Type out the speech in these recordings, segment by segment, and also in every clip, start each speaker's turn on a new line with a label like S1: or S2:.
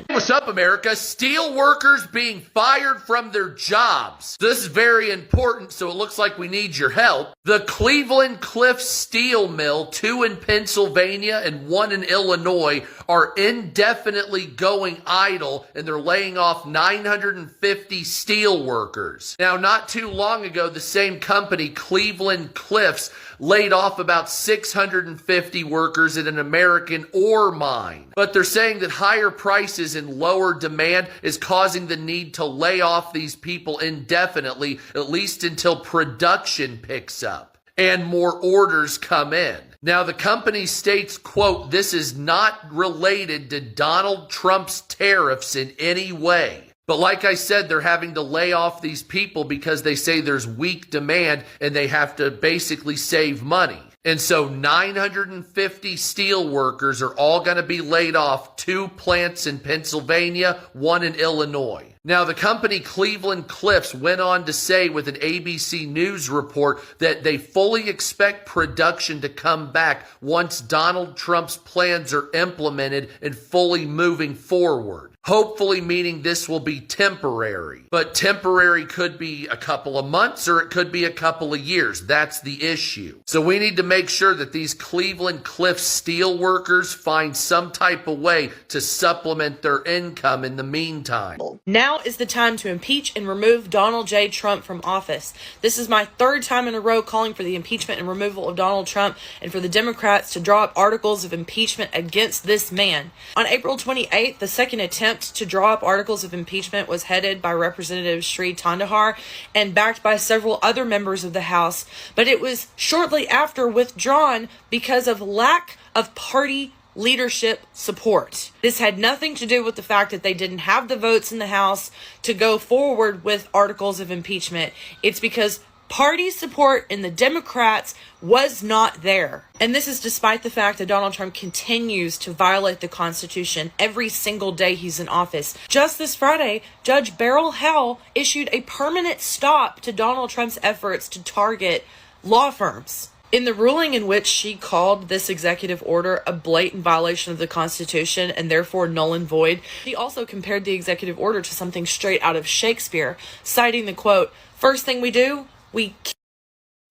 S1: What's up, America? Steel workers being fired from their jobs. This is very important, so it looks like we need your help. The Cleveland Cliffs Steel Mill, 2 in Pennsylvania and 1 in Illinois, are indefinitely going idle, and they're laying off 950 steel workers. Now, not too long ago, the same company, Cleveland Cliffs, laid off about 650 workers at an American ore mine. But they're saying that higher prices and lower demand is causing the need to lay off these people indefinitely, at least until production picks up and more orders come in. Now, the company states, quote, "This is not related to Donald Trump's tariffs in any way." But like I said, they're having to lay off these people because they say there's weak demand and they have to basically save money. And so 950 steel workers are all going to be laid off, 2 plants in Pennsylvania, 1 in Illinois. Now, the company Cleveland Cliffs went on to say with an ABC News report that they fully expect production to come back once Donald Trump's plans are implemented and fully moving forward. Hopefully, meaning this will be temporary. But temporary could be a couple of months or it could be a couple of years. That's the issue. So we need to make sure that these Cleveland Cliffs steel workers find some type of way to supplement their income in the meantime.
S2: Now is the time to impeach and remove Donald J. Trump from office. This is my 3rd time in a row calling for the impeachment and removal of Donald Trump and for the Democrats to draw up articles of impeachment against this man. On April 28th, the second attempt to draw up articles of impeachment was headed by Representative Sri Tandahar and backed by several other members of the House, but it was shortly after withdrawn because of lack of party leadership support. This had nothing to do with the fact that they didn't have the votes in the House to go forward with articles of impeachment. It's because party support in the Democrats was not there. And this is despite the fact that Donald Trump continues to violate the Constitution every single day he's in office. Just this Friday, Judge Beryl Howell issued a permanent stop to Donald Trump's efforts to target law firms. In the ruling in which she called this executive order a blatant violation of the Constitution and therefore null and void, she also compared the executive order to something straight out of Shakespeare, citing the quote, "First thing we do, we kill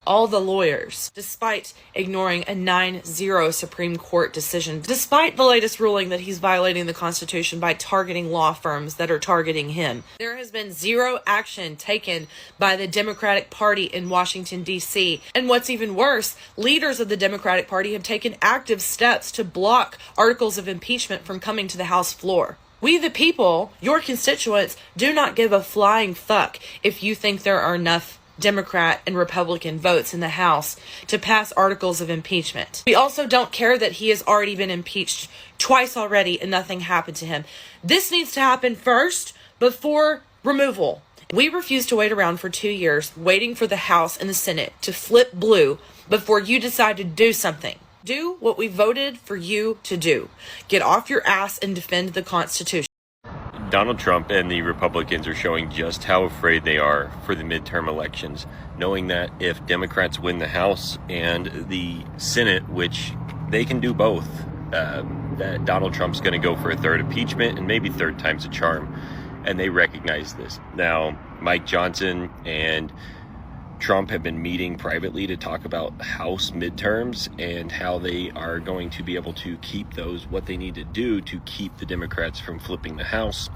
S2: all the lawyers," despite ignoring a 9-0 Supreme Court decision, despite the latest ruling that he's violating the Constitution by targeting law firms that are targeting him. There has been zero action taken by the Democratic Party in Washington, D.C. And what's even worse, leaders of the Democratic Party have taken active steps to block articles of impeachment from coming to the House floor. We the people, your constituents, do not give a flying fuck if you think there are enough Democrat and Republican votes in the House to pass articles of impeachment. We also don't care that he has already been impeached twice already and nothing happened to him. This needs to happen first before removal. We refuse to wait around for 2 years waiting for the House and the Senate to flip blue before you decide to do something. Do what we voted for you to do. Get off your ass and defend the Constitution.
S3: Donald Trump and the Republicans are showing just how afraid they are for the midterm elections, knowing that if Democrats win the House and the Senate, which they can do both, that Donald Trump's going to go for a 3rd impeachment and maybe 3rd time's a charm, and they recognize this. Now, Mike Johnson and Trump have been meeting privately to talk about House midterms and how they are going to be able to keep those, what they need to do to keep the Democrats from flipping the House.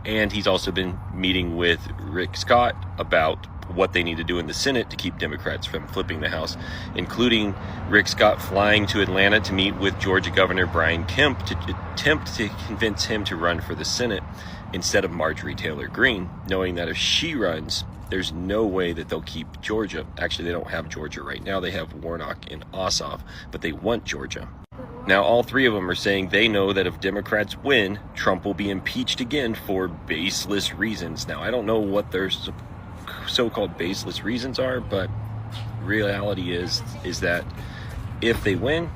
S3: And he's also been meeting with Rick Scott about what they need to do in the Senate to keep Democrats from flipping the House, including Rick Scott flying to Atlanta to meet with Georgia Governor Brian Kemp to attempt to convince him to run for the Senate instead of Marjorie Taylor Greene, knowing that if she runs, there's no way that they'll keep Georgia. Actually, they don't have Georgia right now. They have Warnock and Ossoff, but they want Georgia. Now, all 3 of them are saying they know that if Democrats win, Trump will be impeached again for baseless reasons. Now, I don't know what their so-called baseless reasons are, but reality is that if they win,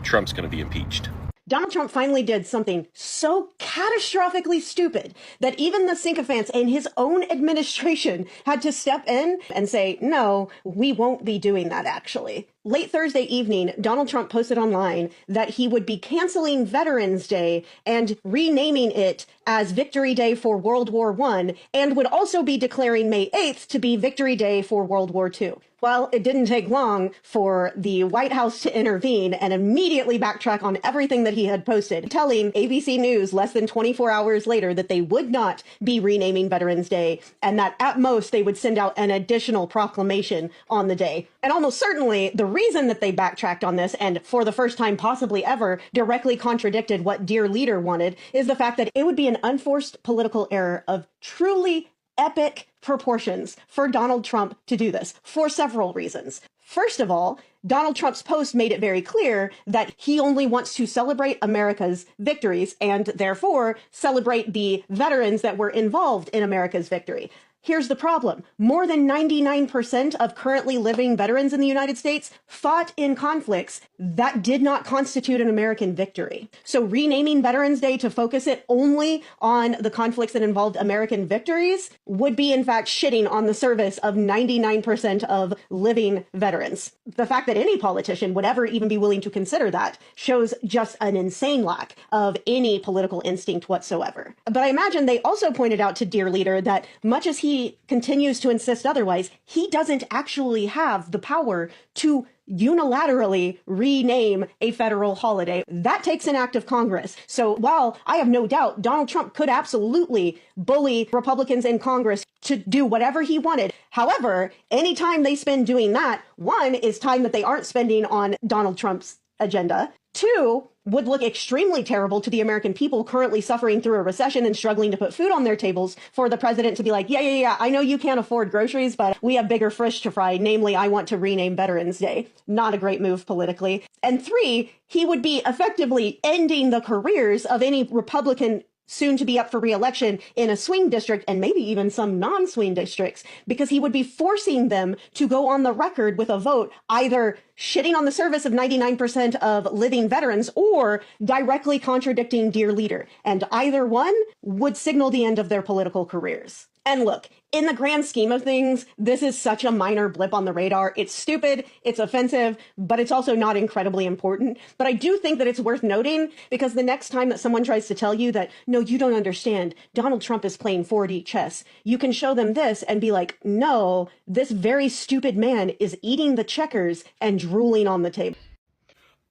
S3: Trump's going to be impeached.
S4: Donald Trump finally did something so catastrophically stupid that even the sycophants in his own administration had to step in and say, no, we won't be doing that, actually. Late Thursday evening, Donald Trump posted online that he would be canceling Veterans Day and renaming it as Victory Day for World War I, and would also be declaring May 8th to be Victory Day for World War II. Well, it didn't take long for the White House to intervene and immediately backtrack on everything that he had posted, telling ABC News less than 24 hours later that they would not be renaming Veterans Day and that at most they would send out an additional proclamation on the day. And almost certainly the reason that they backtracked on this and for the first time possibly ever directly contradicted what Dear Leader wanted is the fact that it would be an unforced political error of truly epic proportions for Donald Trump to do this for several reasons. First of all, Donald Trump's post made it very clear that he only wants to celebrate America's victories and therefore celebrate the veterans that were involved in America's victory. Here's the problem. More than 99% of currently living veterans in the United States fought in conflicts that did not constitute an American victory. So renaming Veterans Day to focus it only on the conflicts that involved American victories would be, in fact, shitting on the service of 99% of living veterans. The fact that any politician would ever even be willing to consider that shows just an insane lack of any political instinct whatsoever. But I imagine they also pointed out to Dear Leader that much as he continues to insist otherwise, he doesn't actually have the power to unilaterally rename a federal holiday. That takes an act of Congress. So while I have no doubt Donald Trump could absolutely bully Republicans in Congress to do whatever he wanted. However, any time they spend doing that, one is time that they aren't spending on Donald Trump's agenda. Two, would look extremely terrible to the American people currently suffering through a recession and struggling to put food on their tables for the president to be like, yeah, I know you can't afford groceries, but we have bigger fish to fry. Namely, I want to rename Veterans Day. Not a great move politically. And three, he would be effectively ending the careers of any Republican soon to be up for re-election in a swing district and maybe even some non-swing districts, because he would be forcing them to go on the record with a vote either shitting on the service of 99% of living veterans or directly contradicting Dear Leader. And either one would signal the end of their political careers. And look, in the grand scheme of things, this is such a minor blip on the radar. It's stupid, it's offensive, but it's also not incredibly important. But I do think that it's worth noting because the next time that someone tries to tell you that, no, you don't understand, Donald Trump is playing 4D chess, you can show them this and be like, no, this very stupid man is eating the checkers and drooling on the table.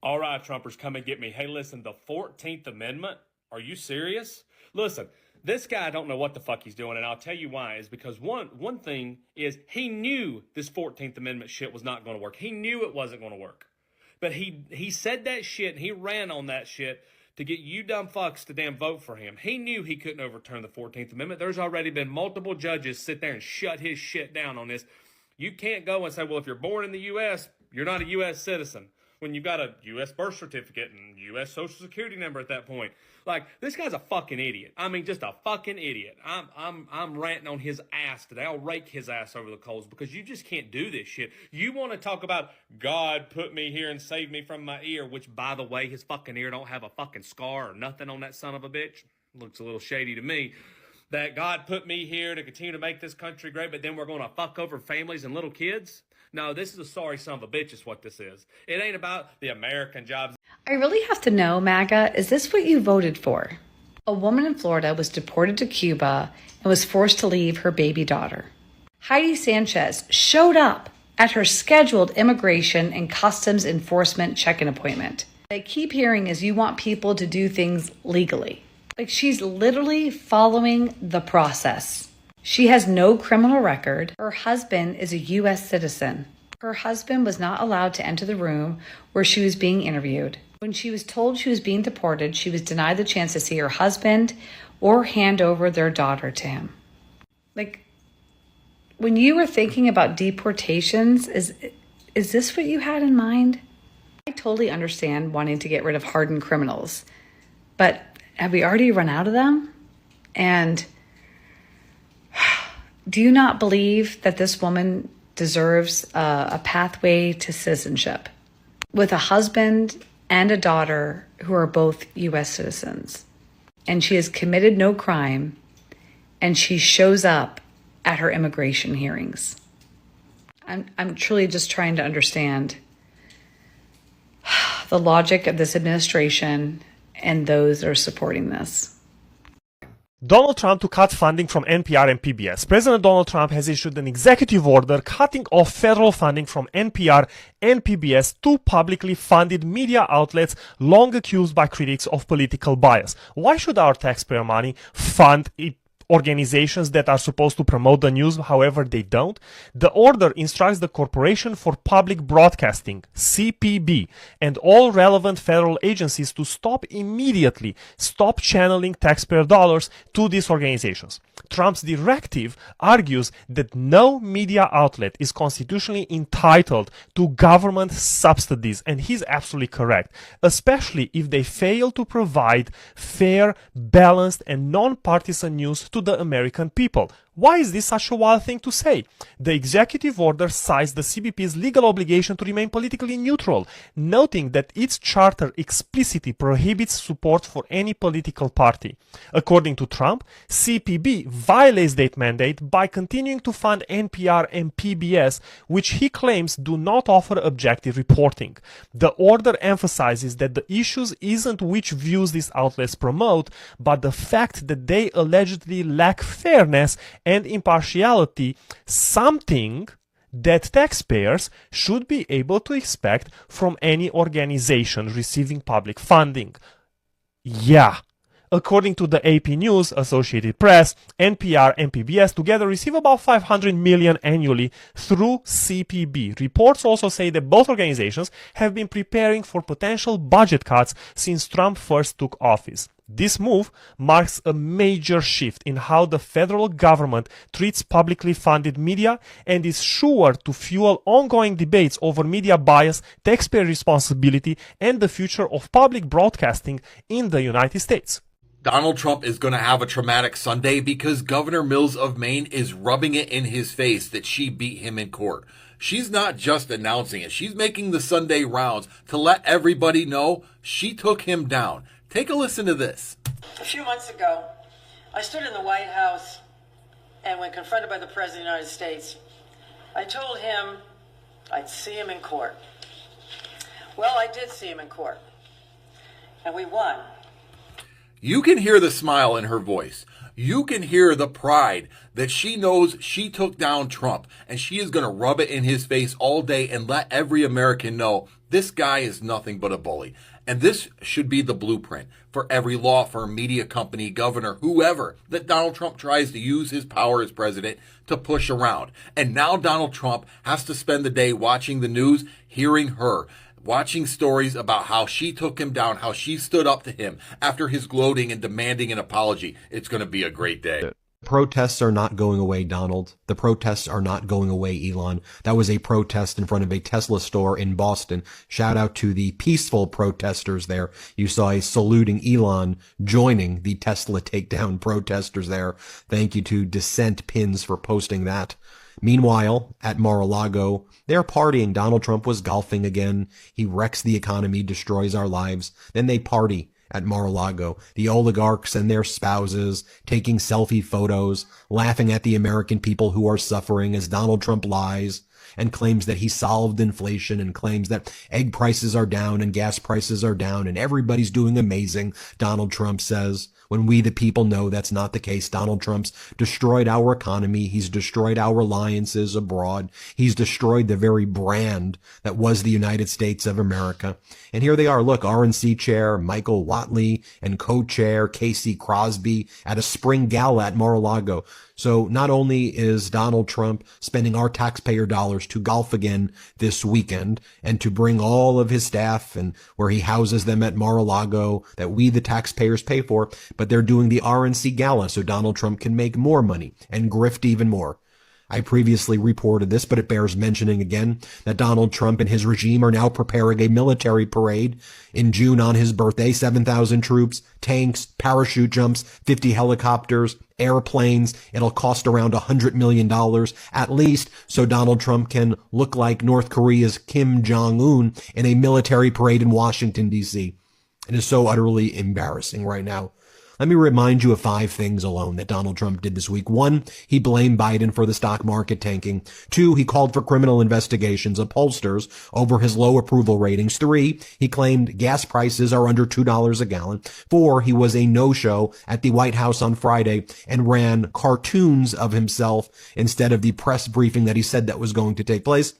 S5: All right, Trumpers, come and get me. Hey, listen, the 14th Amendment? Are you serious? Listen, this guy don't know what the fuck he's doing, and I'll tell you why. Is because one thing is he knew this 14th Amendment shit was not going to work. He knew it wasn't going to work. But he said that shit, and he ran on that shit to get you dumb fucks to damn vote for him. He knew he couldn't overturn the 14th Amendment. There's already been multiple judges sit there and shut his shit down on this. You can't go and say, well, if you're born in the U.S., you're not a U.S. citizen, when you've got a U.S. birth certificate and U.S. social security number at that point. Like, this guy's a fucking idiot. I mean, just a fucking idiot. I'm ranting on his ass today. I'll rake his ass over the coals because you just can't do this shit. You want to talk about God put me here and saved me from my ear, which, by the way, his fucking ear don't have a fucking scar or nothing on that son of a bitch. Looks a little shady to me. That God put me here to continue to make this country great, but then we're going to fuck over families and little kids? No, this is a sorry son of a bitch is what this is. It ain't about the American jobs.
S6: I really have to know, Maga, is this what you voted for? A woman in Florida was deported to Cuba and was forced to leave her baby daughter. Heidi Sanchez showed up at her scheduled immigration and customs enforcement check-in appointment. What I keep hearing is you want people to do things legally. Like, she's literally following the process. She has no criminal record. Her husband is a U.S. citizen. Her husband was not allowed to enter the room where she was being interviewed. When she was told she was being deported, she was denied the chance to see her husband or hand over their daughter to him. Like, when you were thinking about deportations, is this what you had in mind? I totally understand wanting to get rid of hardened criminals, but have we already run out of them? And do you not believe that this woman deserves a pathway to citizenship with a husband and a daughter who are both U.S. citizens? And she has committed no crime, and she shows up at her immigration hearings. I'm truly just trying to understand the logic of this administration and those that are supporting this.
S7: Donald Trump to cut funding from NPR and PBS. President Donald Trump has issued an executive order cutting off federal funding from NPR and PBS, two publicly funded media outlets long accused by critics of political bias. Why should our taxpayer money fund organizations that are supposed to promote the news, however they don't? The order instructs the Corporation for Public Broadcasting, CPB, and all relevant federal agencies to stop channeling taxpayer dollars to these organizations. Trump's directive argues that no media outlet is constitutionally entitled to government subsidies, and he's absolutely correct, especially if they fail to provide fair, balanced, and non-partisan news to the American people. Why is this such a wild thing to say? The executive order cites the CBP's legal obligation to remain politically neutral, noting that its charter explicitly prohibits support for any political party. According to Trump, CPB violates that mandate by continuing to fund NPR and PBS, which he claims do not offer objective reporting. The order emphasizes that the issue isn't which views these outlets promote, but the fact that they allegedly lack fairness and impartiality, something that taxpayers should be able to expect from any organization receiving public funding. Yeah. According to the AP News, Associated Press, NPR and PBS together receive about $500 million annually through CPB. Reports also say that both organizations have been preparing for potential budget cuts since Trump first took office. This move marks a major shift in how the federal government treats publicly funded media and is sure to fuel ongoing debates over media bias, taxpayer responsibility, and the future of public broadcasting in the United States.
S8: Donald Trump is going to have a traumatic Sunday because Governor Mills of Maine is rubbing it in his face that she beat him in court. She's not just announcing it. She's making the Sunday rounds to let everybody know she took him down. Take a listen to this.
S9: A few months ago, I stood in the White House, and when confronted by the President of the United States, I told him I'd see him in court. Well, I did see him in court, and we won.
S8: You can hear the smile in her voice. You can hear the pride that she knows she took down Trump, and she is going to rub it in his face all day and let every American know this guy is nothing but a bully. And this should be the blueprint for every law firm, media company, governor, whoever that Donald Trump tries to use his power as president to push around. And now Donald Trump has to spend the day watching the news, hearing her, watching stories about how she took him down, how she stood up to him after his gloating and demanding an apology. It's going to be a great day.
S10: Protests are not going away, Donald. The protests are not going away, Elon. That was a protest in front of a Tesla store in Boston. Shout out to the peaceful protesters there. You saw a saluting Elon joining the Tesla takedown protesters there. Thank you to Dissent Pins for posting that. Meanwhile, at Mar-a-Lago, they're partying. Donald Trump was golfing again. He wrecks the economy, destroys our lives. Then they party at Mar-a-Lago. The oligarchs and their spouses taking selfie photos, laughing at the American people who are suffering as Donald Trump lies and claims that he solved inflation and claims that egg prices are down and gas prices are down and everybody's doing amazing, Donald Trump says. When we, the people, know that's not the case. Donald Trump's destroyed our economy. He's destroyed our alliances abroad. He's destroyed the very brand that was the United States of America. And here they are. Look, RNC chair Michael Whatley and co-chair Casey Crosby at a spring gala at Mar-a-Lago. So not only is Donald Trump spending our taxpayer dollars to golf again this weekend and to bring all of his staff and where he houses them at Mar-a-Lago that we, the taxpayers, pay for, but they're doing the RNC gala so Donald Trump can make more money and grift even more. I previously reported this, but it bears mentioning again that Donald Trump and his regime are now preparing a military parade in June on his birthday. 7,000 troops, tanks, parachute jumps, 50 helicopters, airplanes. It'll cost around $100 million at least so Donald Trump can look like North Korea's Kim Jong-un in a military parade in Washington, D.C. It is so utterly embarrassing right now. Let me remind you of 5 things alone that Donald Trump did this week. 1, he blamed Biden for the stock market tanking. 2, he called for criminal investigations of pollsters over his low approval ratings. 3, he claimed gas prices are under $2 a gallon. 4, he was a no-show at the White House on Friday and ran cartoons of himself instead of the press briefing that he said that was going to take place.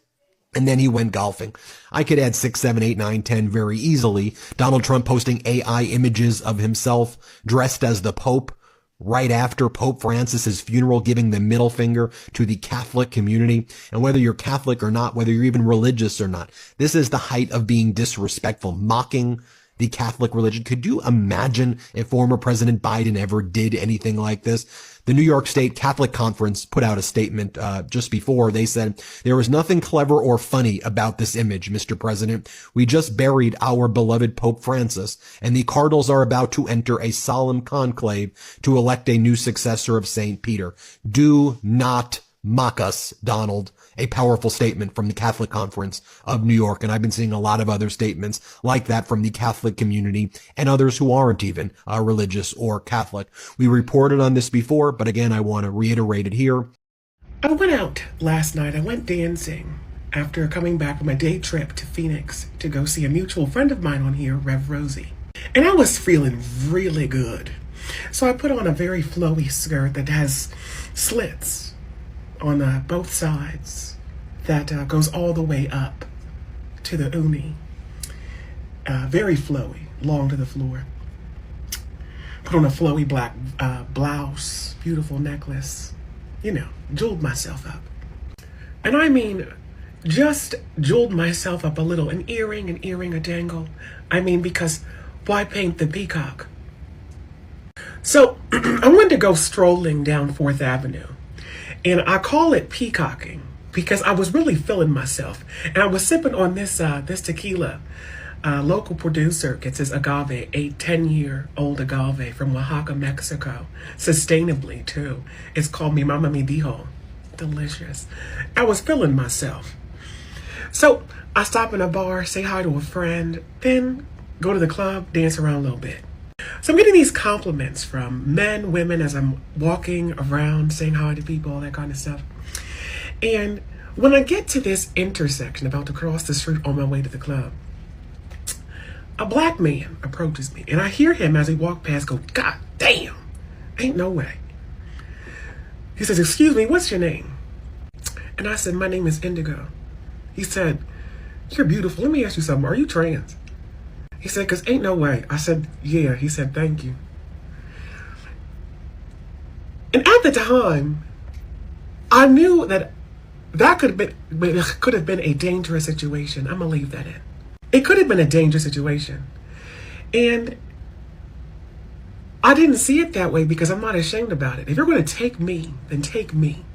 S10: And then he went golfing. I could add 6, 7, 8, 9, 10 very easily. Donald Trump posting AI images of himself dressed as the Pope right after Pope Francis's funeral, giving the middle finger to the Catholic community. And whether you're Catholic or not, whether you're even religious or not, this is the height of being disrespectful, mocking the Catholic religion. Could you imagine if former President Biden ever did anything like this? The New York State Catholic Conference put out a statement just before. They said, there was nothing clever or funny about this image, Mr. President. We just buried our beloved Pope Francis, and the cardinals are about to enter a solemn conclave to elect a new successor of St. Peter. Do not mock us, Donald. A powerful statement from the Catholic Conference of New York. And I've been seeing a lot of other statements like that from the Catholic community and others who aren't even religious or Catholic. We reported on this before, but again, I want to reiterate it here.
S11: I went out last night. I went dancing after coming back from a day trip to Phoenix to go see a mutual friend of mine on here, Rev Rosie. And I was feeling really good. So I put on a very flowy skirt that has slits on both sides that goes all the way up to the uni. Very flowy, long to the floor. Put on a flowy black blouse, beautiful necklace, jeweled myself up. And I mean, just jeweled myself up a little, an earring, a dangle. I mean, because why paint the peacock? So I wanted to go strolling down 4th Avenue. And I call it peacocking because I was really feeling myself. And I was sipping on this tequila. Local producer gets his agave, a 10-year-old agave from Oaxaca, Mexico. Sustainably, too. It's called Mi Mama Mi Dijo. Delicious. I was feeling myself. So I stop in a bar, say hi to a friend, then go to the club, dance around a little bit. So I'm getting these compliments from men, women, as I'm walking around, saying hi to people, all that kind of stuff. And when I get to this intersection, about to cross the street on my way to the club, a black man approaches me, and I hear him as he walks past go, God damn, ain't no way. He says, excuse me, what's your name? And I said, my name is Indigo. He said, you're beautiful. Let me ask you something. Are you trans? He said, because ain't no way. I said, yeah. He said, thank you. And at the time, I knew that could have been a dangerous situation. I'm going to leave that in. It could have been a dangerous situation. And I didn't see it that way because I'm not ashamed about it. If you're going to take me, then take me.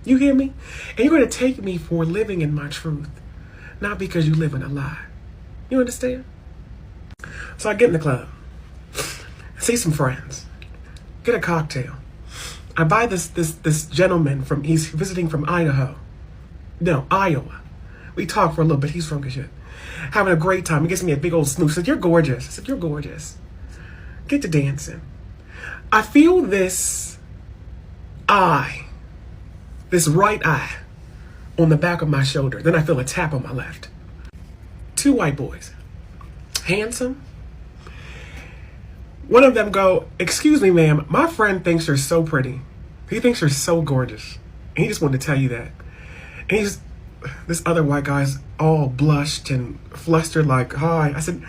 S11: You hear me? And you're going to take me for living in my truth, not because you live in a lie. You understand? So I get in the club, see some friends, get a cocktail. I buy this gentleman he's visiting from Iowa. We talk for a little bit. He's from shit. Having a great time. He gives me a big old snooze. He said, you're gorgeous. I said, you're gorgeous. Get to dancing. I feel this right eye on the back of my shoulder. Then I feel a tap on my left. 2 white boys. Handsome. One of them go, excuse me, ma'am, my friend thinks you're so pretty. He thinks you're so gorgeous. And he just wanted to tell you that. And this other white guy's all blushed and flustered like, hi. I said,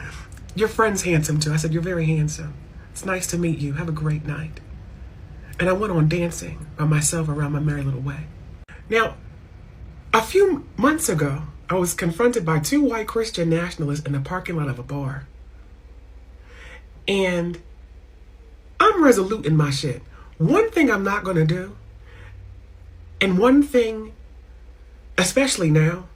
S11: your friend's handsome too. I said, you're very handsome. It's nice to meet you. Have a great night. And I went on dancing by myself around my merry little way. Now, a few months ago, I was confronted by 2 white Christian nationalists in the parking lot of a bar. And I'm resolute in my shit. One thing I'm not going to do, and one thing, especially now,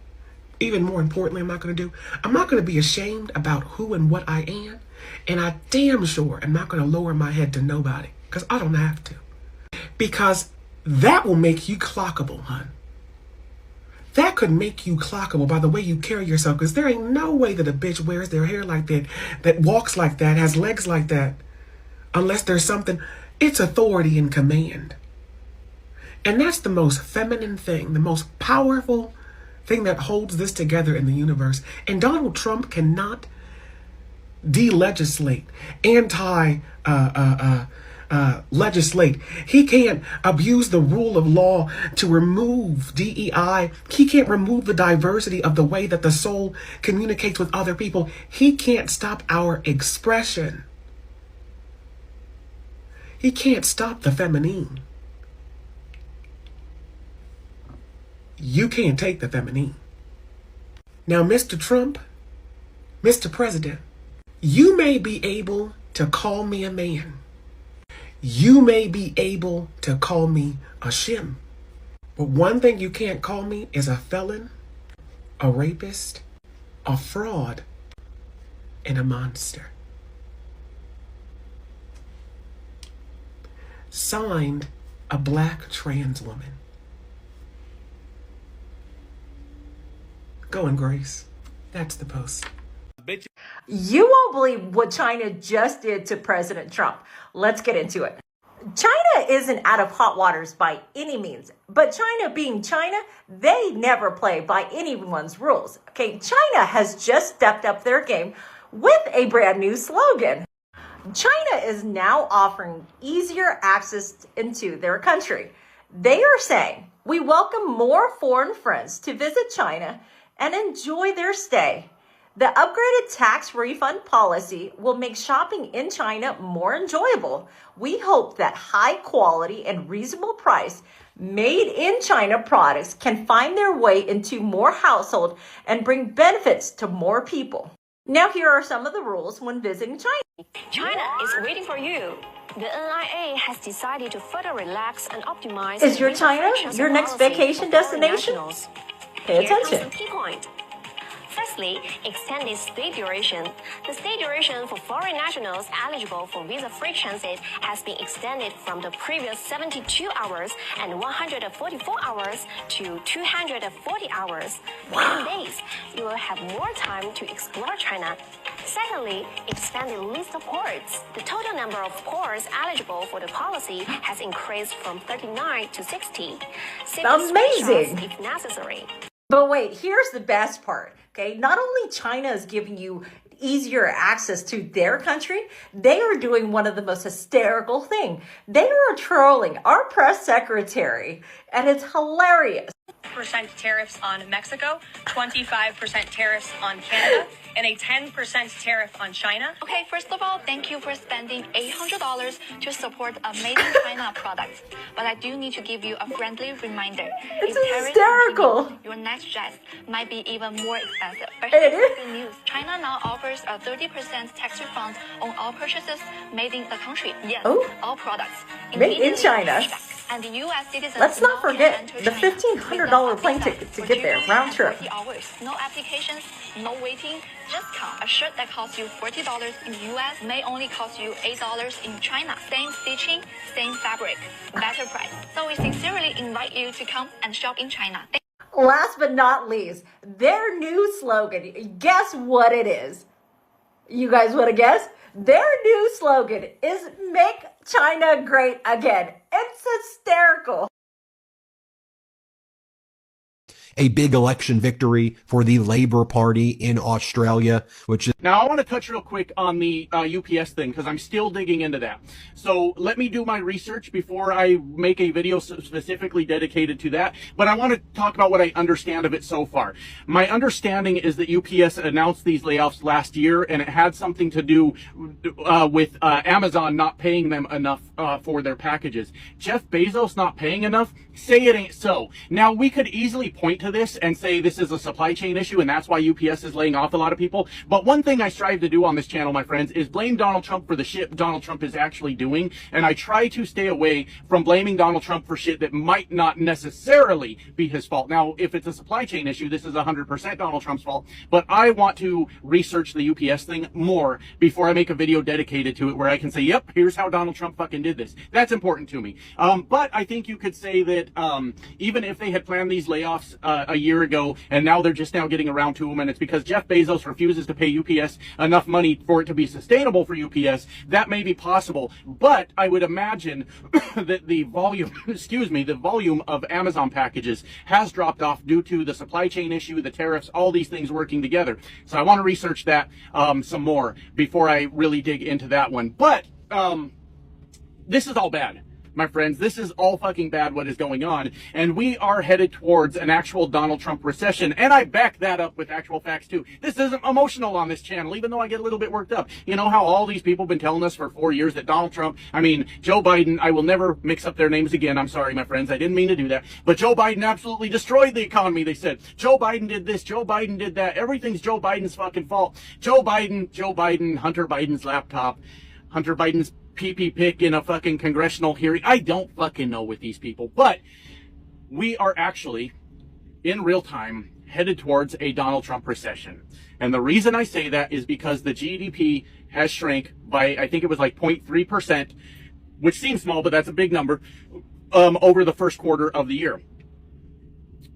S11: even more importantly, I'm not going to do, I'm not going to be ashamed about who and what I am. And I damn sure am not going to lower my head to nobody, because I don't have to. Because that will make you clockable, hun. That could make you clockable by the way you carry yourself, because there ain't no way that a bitch wears their hair like that, that walks like that, has legs like that, unless there's something, it's authority and command. And that's the most feminine thing, the most powerful thing that holds this together in the universe. And Donald Trump cannot de-legislate, legislate. He can't abuse the rule of law to remove DEI. He can't remove the diversity of the way that the soul communicates with other people. He can't stop our expression. He can't stop the feminine. You can't take the feminine. Now, Mr. Trump, Mr. President, you may be able to call me a man. You may be able to call me a shim. But one thing you can't call me is a felon, a rapist, a fraud, and a monster. Signed, a black trans woman. Go on, Grace. That's the post.
S12: You won't believe what China just did to President Trump. Let's get into it. China isn't out of hot waters by any means, but China being China, they never play by anyone's rules. Okay, China has just stepped up their game with a brand new slogan. China is now offering easier access into their country. They are saying, we welcome more foreign friends to visit China and enjoy their stay. The upgraded tax refund policy will make shopping in China more enjoyable. We hope that high quality and reasonable price made in China products can find their way into more households and bring benefits to more people. Now here are some of the rules when visiting China.
S13: China is waiting for you. The NIA has decided to further relax and optimize.
S12: Is your China your next vacation destination? Pay attention.
S13: Key point. Firstly, extended stay duration. The stay duration for foreign nationals eligible for visa-free transit has been extended from the previous 72 hours and 144 hours to 240 hours. Wow. 10 days, you will have more time to explore China. Secondly, expanded list of ports. The total number of ports eligible for the policy has increased from 39 to 60.
S12: Amazing!
S13: If necessary.
S12: But wait, here's the best part. Okay, not only China is giving you easier access to their country, they are doing one of the most hysterical things. They are trolling our press secretary, and it's hilarious.
S14: % tariffs on Mexico, 25% tariffs on Canada, and a 10% tariff on China.
S15: Okay, first of all, thank you for spending $800 to support a made in China product. But I do need to give you a friendly reminder.
S12: It's hysterical.
S15: Continue, your next dress might be even more expensive. But
S12: It
S15: here's
S12: is.
S15: the good news. China now offers a 30% tax refund on all purchases made in the country. Yes, all products.
S12: Made in China.
S15: And the U.S. citizens
S12: Let's not
S15: now
S12: forget
S15: can enter
S12: the
S15: China
S12: $1,500 plane ticket to get there, round trip.
S15: 40 hours. No applications, no waiting, just come. A shirt that costs you $40 in the U.S. may only cost you $8 in China. Same stitching, same fabric, better price. So we sincerely invite you to come and shop in China.
S12: Last but not least, their new slogan, guess what it is? You guys want to guess? Their new slogan is Make China Great Again. It's hysterical.
S10: A big election victory for the Labour Party in Australia, which is...
S16: Now, I want to touch real quick on the UPS thing, because I'm still digging into that. So let me do my research before I make a video specifically dedicated to that. But I want to talk about what I understand of it so far. My understanding is that UPS announced these layoffs last year, and it had something to do with Amazon not paying them enough for their packages. Jeff Bezos not paying enough? Say it ain't so. Now, we could easily point to this and say this is a supply chain issue and that's why UPS is laying off a lot of people. But one thing I strive to do on this channel, my friends, is blame Donald Trump for the shit Donald Trump is actually doing. And I try to stay away from blaming Donald Trump for shit that might not necessarily be his fault. Now, if it's a supply chain issue, this is 100% Donald Trump's fault. But I want to research the UPS thing more before I make a video dedicated to it where I can say, yep, here's how Donald Trump fucking did this. That's important to me. But I think you could say that even if they had planned these layoffs a year ago, and now they're just now getting around to them, and it's because Jeff Bezos refuses to pay UPS enough money for it to be sustainable for UPS. That may be possible, but I would imagine that the volume, the volume of Amazon packages has dropped off due to the supply chain issue, the tariffs, all these things working together. So I want to research that some more before I really dig into that one. But this is all bad, my friends. This is all fucking bad what is going on, and we are headed towards an actual Donald Trump recession, and I back that up with actual facts too. This isn't emotional on this channel, even though I get a little bit worked up. You know how all these people have been telling us for 4 years that Donald Trump, Joe Biden, I will never mix up their names again. I'm sorry, my friends. I didn't mean to do that. But Joe Biden absolutely destroyed the economy, they said. Joe Biden did this, Joe Biden did that. Everything's Joe Biden's fucking fault. Joe Biden, Hunter Biden's laptop, Hunter Biden's pee-pee pick in a fucking congressional hearing. I don't fucking know with these people, but we are actually in real time headed towards a Donald Trump recession. And the reason I say that is because the GDP has shrank by, I think it was like 0.3%, which seems small, but that's a big number, over the first quarter of the year.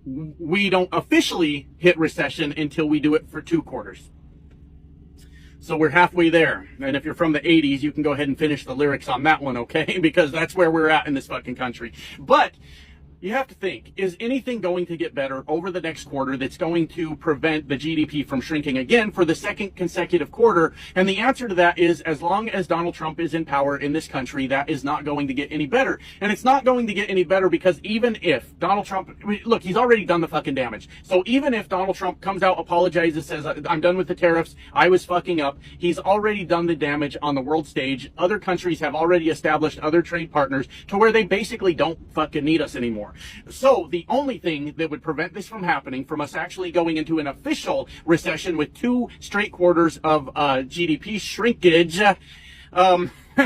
S16: We don't officially hit recession until we do it for 2 quarters. So we're halfway there. And if you're from the 80s, you can go ahead and finish the lyrics on that one, okay? Because that's where we're at in this fucking country. But you have to think, is anything going to get better over the next quarter that's going to prevent the GDP from shrinking again for the second consecutive quarter? And the answer to that is, as long as Donald Trump is in power in this country, that is not going to get any better. And it's not going to get any better because even if Donald Trump, look, he's already done the fucking damage. So even if Donald Trump comes out, apologizes, says, I'm done with the tariffs, I was fucking up, he's already done the damage on the world stage. Other countries have already established other trade partners to where they basically don't fucking need us anymore. So the only thing that would prevent this from happening, from us actually going into an official recession with 2 straight quarters of GDP shrinkage,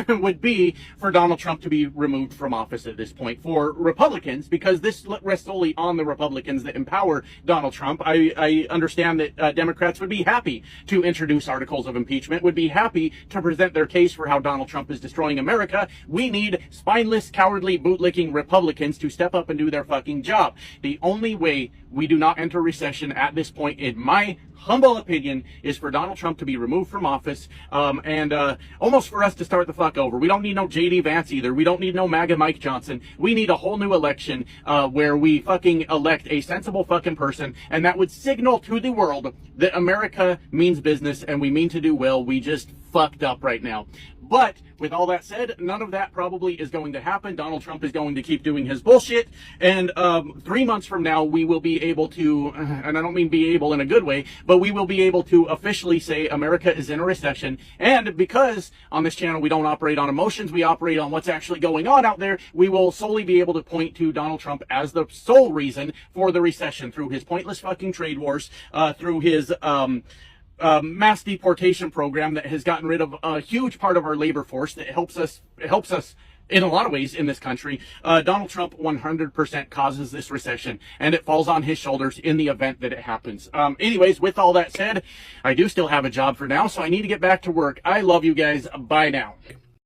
S16: would be for Donald Trump to be removed from office at this point. For Republicans, because this rests solely on the Republicans that empower Donald Trump, I understand that Democrats would be happy to introduce articles of impeachment, would be happy to present their case for how Donald Trump is destroying America. We need spineless, cowardly, bootlicking Republicans to step up and do their fucking job. The only way we do not enter recession at this point, in my humble opinion, is for Donald Trump to be removed from office, and almost for us to start the fuck over. We don't need no J.D. Vance either. We don't need no MAGA Mike Johnson. We need a whole new election where we fucking elect a sensible fucking person, and that would signal to the world that America means business and we mean to do well. We just fucked up right now. But with all that said, none of that probably is going to happen. Donald Trump is going to keep doing his bullshit. And 3 months from now, we will be able to, and I don't mean be able in a good way, but we will be able to officially say America is in a recession. And because on this channel we don't operate on emotions, we operate on what's actually going on out there, we will solely be able to point to Donald Trump as the sole reason for the recession through his pointless fucking trade wars, through his mass deportation program that has gotten rid of a huge part of our labor force that helps us in a lot of ways in this country. Donald Trump 100% causes this recession, and it falls on his shoulders in the event that it happens. Anyways, with all that said, I do still have a job for now, so I need to get back to work. I love you guys. Bye now.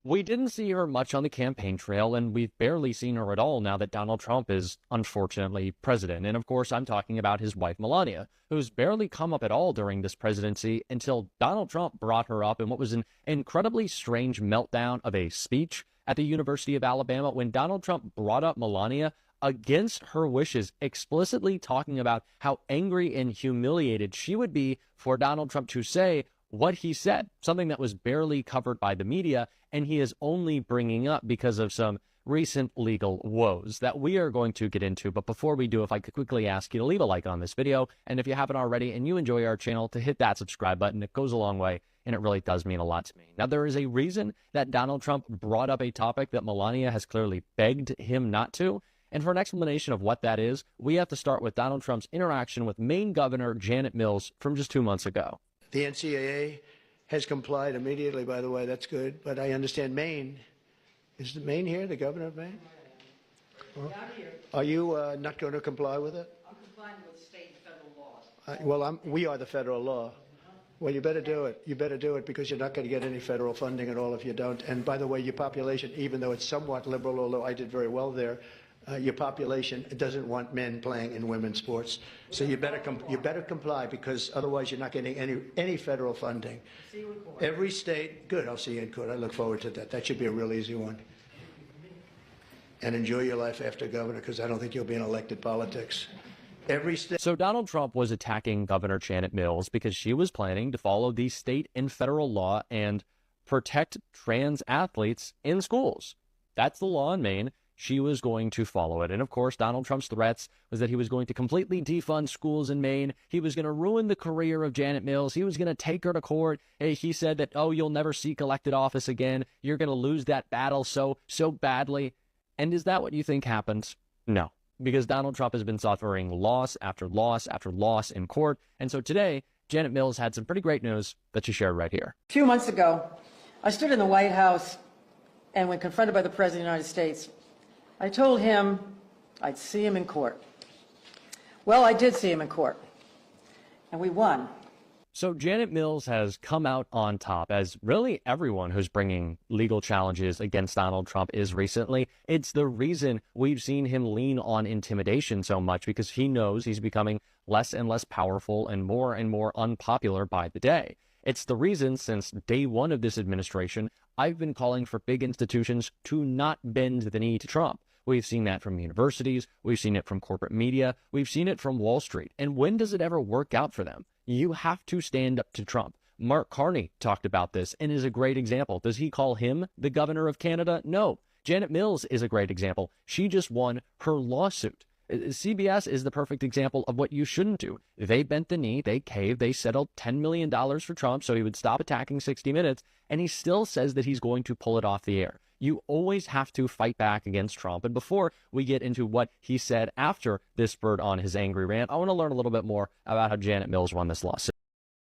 S17: We didn't see her much on the campaign trail, and we've barely seen her at all now that Donald Trump is, unfortunately, president. And of course, I'm talking about his wife, Melania, who's barely come up at all during this presidency until Donald Trump brought her up in what was an incredibly strange meltdown of a speech at the University of Alabama when Donald Trump brought up Melania against her wishes, explicitly talking about how angry and humiliated she would be for Donald Trump to say what he said, something that was barely covered by the media, and he is only bringing up because of some recent legal woes that we are going to get into. But before we do, if I could quickly ask you to leave a like on this video, and if you haven't already and you enjoy our channel, to hit that subscribe button. It goes a long way, and it really does mean a lot to me. Now, there is a reason that Donald Trump brought up a topic that Melania has clearly begged him not to. And for an explanation of what that is, we have to start with Donald Trump's interaction with Maine Governor Janet Mills from just 2 months ago.
S18: The NCAA has complied immediately, by the way. That's good. But I understand Maine. Is Maine here, the governor of Maine? Well, are you not going to comply with it?
S19: I'm complying with state and federal laws.
S18: We are the federal law. Well, you better do it. You better do it because you're not going to get any federal funding at all if you don't. And by the way, your population, even though it's somewhat liberal, although I did very well there, Your population doesn't want men playing in women's sports, so you better comply, because otherwise you're not getting any federal funding. Every state, good. I'll see you in court. I look forward to that. That should be a real easy one. And enjoy your life after governor, because I don't think you'll be in elected politics. Every state.
S17: So Donald Trump was attacking Governor Janet Mills because she was planning to follow the state and federal law and protect trans athletes in schools. That's the law in Maine. She was going to follow it. And of course, Donald Trump's threats was that he was going to completely defund schools in Maine. He was going to ruin the career of Janet Mills. He was going to take her to court. He said that, oh, you'll never seek elected office again. You're going to lose that battle so badly. And is that what you think happened? No, because Donald Trump has been suffering loss after loss after loss in court. And so today, Janet Mills had some pretty great news that she shared right here.
S9: A few months ago, I stood in the White House, and when confronted by the President of the United States, I told him I'd see him in court. Well, I did see him in court, and we won.
S17: So Janet Mills has come out on top, as really everyone who's bringing legal challenges against Donald Trump is recently. It's the reason we've seen him lean on intimidation so much, because he knows he's becoming less and less powerful and more unpopular by the day. It's the reason since day one of this administration, I've been calling for big institutions to not bend the knee to Trump. We've seen that from universities. We've seen it from corporate media. We've seen it from Wall Street. And when does it ever work out for them? You have to stand up to Trump. Mark Carney talked about this and is a great example. Does he call him the governor of Canada? No. Janet Mills is a great example. She just won her lawsuit. CBS is the perfect example of what you shouldn't do. They bent the knee, they caved, they settled $10 million for Trump so he would stop attacking 60 Minutes, and he still says that he's going to pull it off the air. You always have to fight back against Trump. And before we get into what he said after this spurred on his angry rant, I want to learn a little bit more about how Janet Mills won this lawsuit.